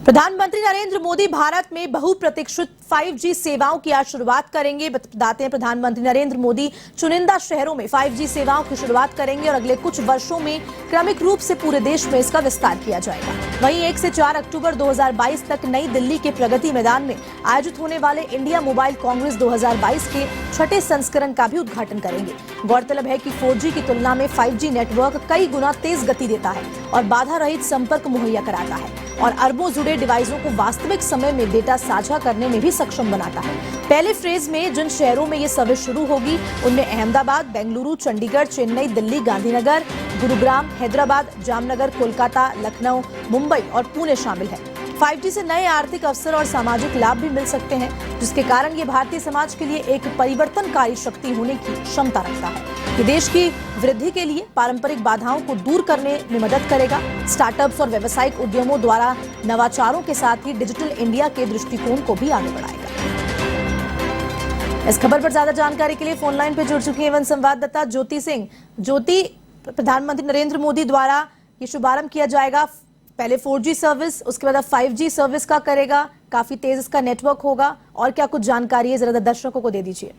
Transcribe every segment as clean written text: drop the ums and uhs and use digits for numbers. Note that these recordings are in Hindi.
प्रधानमंत्री नरेंद्र मोदी भारत में बहुप्रतीक्षित 5G सेवाओं की आज शुरुआत करेंगे। बताते हैं प्रधानमंत्री नरेंद्र मोदी चुनिंदा शहरों में 5G सेवाओं की शुरुआत करेंगे और अगले कुछ वर्षों में क्रमिक रूप से पूरे देश में इसका विस्तार किया जाएगा। वहीं 1 से 4 अक्टूबर 2022 तक नई दिल्ली के प्रगति मैदान में आयोजित होने वाले इंडिया मोबाइल कांग्रेस 2022 के छठे संस्करण का भी उद्घाटन करेंगे। गौरतलब है कि 4G की तुलना में 5G नेटवर्क कई गुना तेज गति देता है और बाधा रहित संपर्क मुहैया कराता है और अरबों जुड़े डिवाइसों को वास्तविक समय में डेटा साझा करने में भी सक्षम बनाता है। पहले फेज में जिन शहरों में ये सर्विस शुरू होगी उनमें अहमदाबाद, बेंगलुरु, चंडीगढ़, चेन्नई, दिल्ली, गांधीनगर, गुरुग्राम, हैदराबाद, जामनगर, कोलकाता, लखनऊ, मुंबई और पुणे शामिल है। 5G से नए आर्थिक अवसर और सामाजिक लाभ भी मिल सकते हैं, जिसके कारण ये भारतीय समाज के लिए एक परिवर्तनकारी शक्ति होने की क्षमता रखता है। ये देश की वृद्धि के लिए पारंपरिक बाधाओं को दूर करने में मदद करेगा। स्टार्टअप्स और व्यावसायिक उद्यमों द्वारा नवाचारों के साथ ही डिजिटल इंडिया के दृष्टिकोण को भी आगे बढ़ाएगा। इस खबर पर ज्यादा जानकारी के लिए फोन लाइन पर जुड़ चुकी है वन संवाददाता ज्योति सिंह। ज्योति, प्रधानमंत्री नरेंद्र मोदी द्वारा ये शुभारंभ किया जाएगा। पहले 4G सर्विस, उसके बाद 5G सर्विस का करेगा, काफी तेज इसका नेटवर्क होगा, और क्या कुछ जानकारी है जरा दर्शकों को दे दीजिए।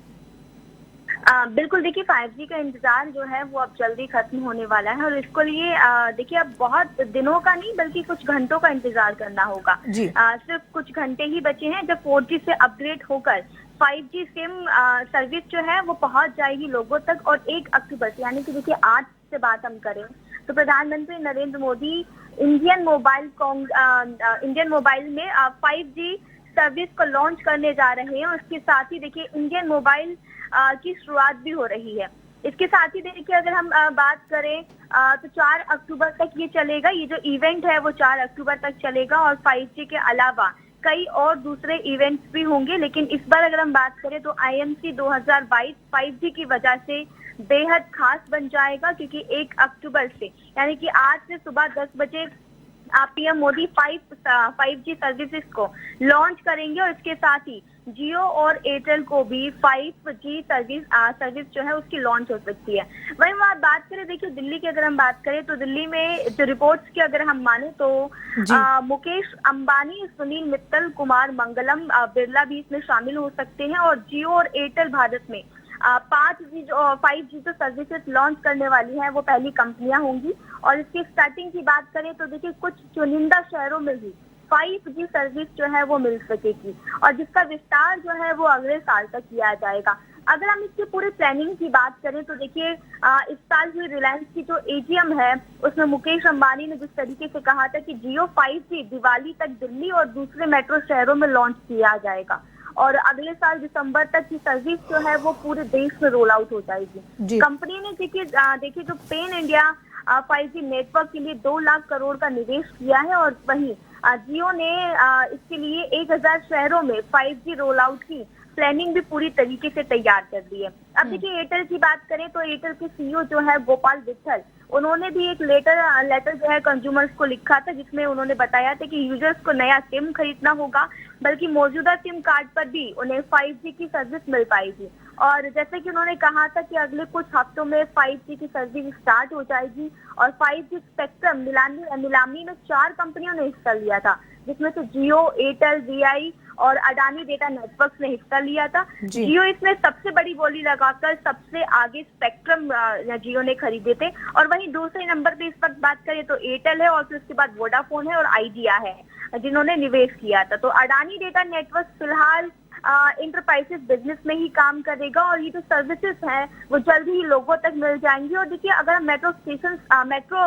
बिल्कुल, देखिए 5G का इंतजार जो है वो अब जल्दी खत्म होने वाला है और इसको लिए देखिए अब बहुत दिनों का नहीं बल्कि कुछ घंटों का इंतजार करना होगा। सिर्फ कुछ घंटे ही बचे हैं जब 4G से अपग्रेड होकर 5G सिम सर्विस जो है वो पहुंच जाएगी लोगों तक। और 1 अक्टूबर से, यानी कि देखिए आज से बात हम करें तो प्रधानमंत्री नरेंद्र मोदी इंडियन मोबाइल में 5G सर्विस को लॉन्च करने जा रहे हैं। और इसके साथ ही देखिए इंडियन मोबाइल की शुरुआत भी हो रही है। इसके साथ ही देखिए अगर हम बात करें तो 4 अक्टूबर तक ये चलेगा। ये जो इवेंट है वो 4 अक्टूबर तक चलेगा और 5G के अलावा कई और दूसरे इवेंट्स भी होंगे। लेकिन इस बार अगर हम बात करें तो IMC 2022 5G की वजह से बेहद खास बन जाएगा, क्योंकि 1 अक्टूबर से यानी कि आज से सुबह 10 बजे PM मोदी 5G सर्विसेज को लॉन्च करेंगे और इसके साथ ही जियो और एयरटेल को भी 5G सर्विस जो है उसकी लॉन्च हो सकती है। वहीं हम बात करें, देखिए दिल्ली की अगर हम बात करें तो दिल्ली में जो रिपोर्ट्स की अगर हम माने तो मुकेश अंबानी, सुनील मित्तल, कुमार मंगलम, बिरला भी इसमें शामिल हो सकते हैं। और जियो और एयरटेल भारत में 5G जो सर्विसेज लॉन्च करने वाली है वो पहली कंपनियां होंगी। और इसकी स्टार्टिंग की बात करें तो देखिए कुछ चुनिंदा शहरों में ही 5G सर्विस जो है वो मिल सकेगी और जिसका विस्तार जो है वो अगले साल तक किया जाएगा। अगर हम इसकी पूरी प्लानिंग की बात करें तो देखिए इस साल हुई रिलायंस की जो AGM है उसमें मुकेश अंबानी ने जिस तरीके से कहा था कि जियो 5G दिवाली तक दिल्ली और दूसरे मेट्रो शहरों में लॉन्च किया जाएगा और अगले साल दिसंबर तक की सर्विस जो है वो पूरे देश में रोल आउट हो जाएगी। कंपनी ने देखिए जो पेन इंडिया 5G नेटवर्क के लिए 2 लाख करोड़ का निवेश किया है और वहीं जियो ने इसके लिए 1000 शहरों में 5G रोल आउट की प्लानिंग भी पूरी तरीके से तैयार कर दी है। अब देखिए एयरटेल की बात करें तो एयरटेल के CEO जो है गोपाल विट्ठल, उन्होंने भी एक लेटर जो है कंज्यूमर्स को लिखा था जिसमें उन्होंने बताया था कि यूजर्स को नया सिम खरीदना होगा, बल्कि मौजूदा सिम कार्ड पर भी उन्हें 5G की सर्विस मिल पाएगी। और जैसे कि उन्होंने कहा था कि अगले कुछ हफ्तों में 5G की सर्विस स्टार्ट हो जाएगी और 5G स्पेक्ट्रम नीलामी में 4 कंपनियों ने हिस्सा लिया था, जिसमें से जियो, एयरटेल, VI और अडानी डेटा नेटवर्क्स ने हिस्सा लिया था। जियो इसमें सबसे बड़ी बोली लगाकर सबसे आगे स्पेक्ट्रम जियो ने खरीदे थे। और वहीं दूसरे नंबर पे इस वक्त बात करें तो एयरटेल है और फिर उसके बाद वोडाफोन है और आइडिया है जिन्होंने निवेश किया था। तो अडानी डेटा नेटवर्क फिलहाल इंटरप्राइजेस बिजनेस में ही काम करेगा और ये जो सर्विसेज हैं वो जल्द ही लोगों तक मिल जाएंगी। और देखिए अगर हम मेट्रो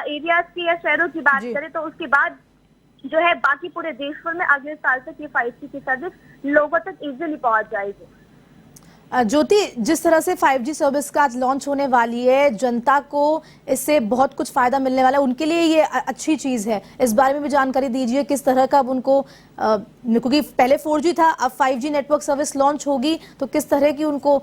एरियाज की या शहरों की बात करें तो उसके बाद जो है बाकी पूरे देश भर में अगले साल तक ये 5G की सर्विस लोगों तक इजीली पहुंच जाएगी। ज्योति, जिस तरह से 5G सर्विस का आज लॉन्च होने वाली है, जनता को इससे बहुत कुछ फायदा मिलने वाला है, उनके लिए ये अच्छी चीज है। इस बारे में भी जानकारी दीजिए किस तरह का अब उनको, क्योंकि पहले 4G था, अब 5G नेटवर्क सर्विस लॉन्च होगी तो किस तरह की उनको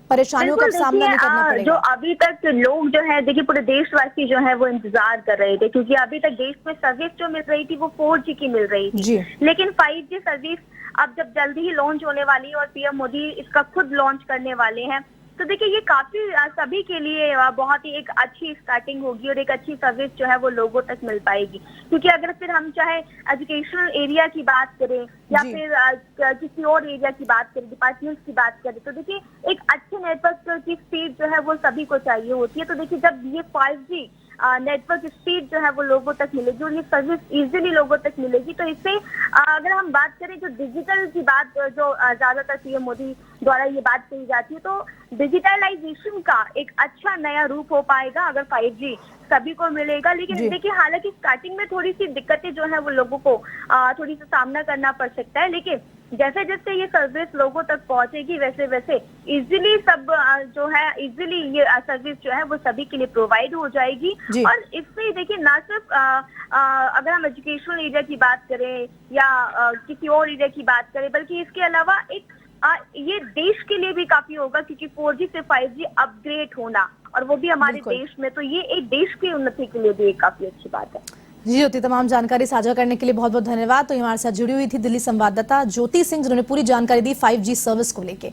परेशानियों का सामना नहीं करना पड़ेगा। जो अभी तक लोग जो है देखिए पूरे देशवासी जो है वो इंतजार कर रहे थे, क्योंकि अभी तक देश में सर्विस जो मिल रही थी वो 4G की मिल रही थी, लेकिन 5G सर्विस अब जब जल्दी ही लॉन्च होने वाली है और PM मोदी इसका खुद लॉन्च करने वाले हैं तो देखिए ये काफी सभी के लिए बहुत ही एक अच्छी स्टार्टिंग होगी और एक अच्छी सर्विस जो है वो लोगों तक मिल पाएगी। क्योंकि अगर फिर हम चाहे एजुकेशनल एरिया की बात करें या जी। फिर किसी और एरिया की बात करें, डिपार्टमेंट्स की बात करें, तो देखिए एक अच्छे नेटवर्क की स्पीड जो है वो सभी को चाहिए होती है। तो देखिए जब ये 5G नेटवर्क स्पीड जो है वो लोगों तक मिलेगी और ये सर्विस इजीली लोगों तक मिलेगी, तो इससे अगर हम बात करें जो डिजिटल की बात जो ज्यादातर पीएम मोदी द्वारा ये बात कही जाती है, तो डिजिटलाइजेशन का एक अच्छा नया रूप हो पाएगा अगर 5G सभी को मिलेगा। लेकिन देखिए हालांकि स्टार्टिंग में थोड़ी सी दिक्कतें जो है वो लोगों को थोड़ी सी सामना करना पड़ सकता है, लेकिन जैसे जैसे ये सर्विस लोगों तक पहुंचेगी वैसे वैसे इजीली सब जो है इजीली ये सर्विस जो है वो सभी के लिए प्रोवाइड हो जाएगी। और इससे देखिए ना सिर्फ अगर हम एजुकेशनल एरिया की बात करें या किसी और एरिया की बात करें, बल्कि इसके अलावा एक ये देश के लिए भी काफी होगा, क्योंकि 4G से 5G अपग्रेड होना और वो भी हमारे देश में, तो ये एक देश की उन्नति के लिए भी एक काफी अच्छी बात है। जी ज्योति, तमाम जानकारी साझा करने के लिए बहुत बहुत धन्यवाद। तो हमारे साथ जुड़ी हुई थी दिल्ली संवाददाता ज्योति सिंह, जिन्होंने पूरी जानकारी दी 5G सर्विस को लेकर।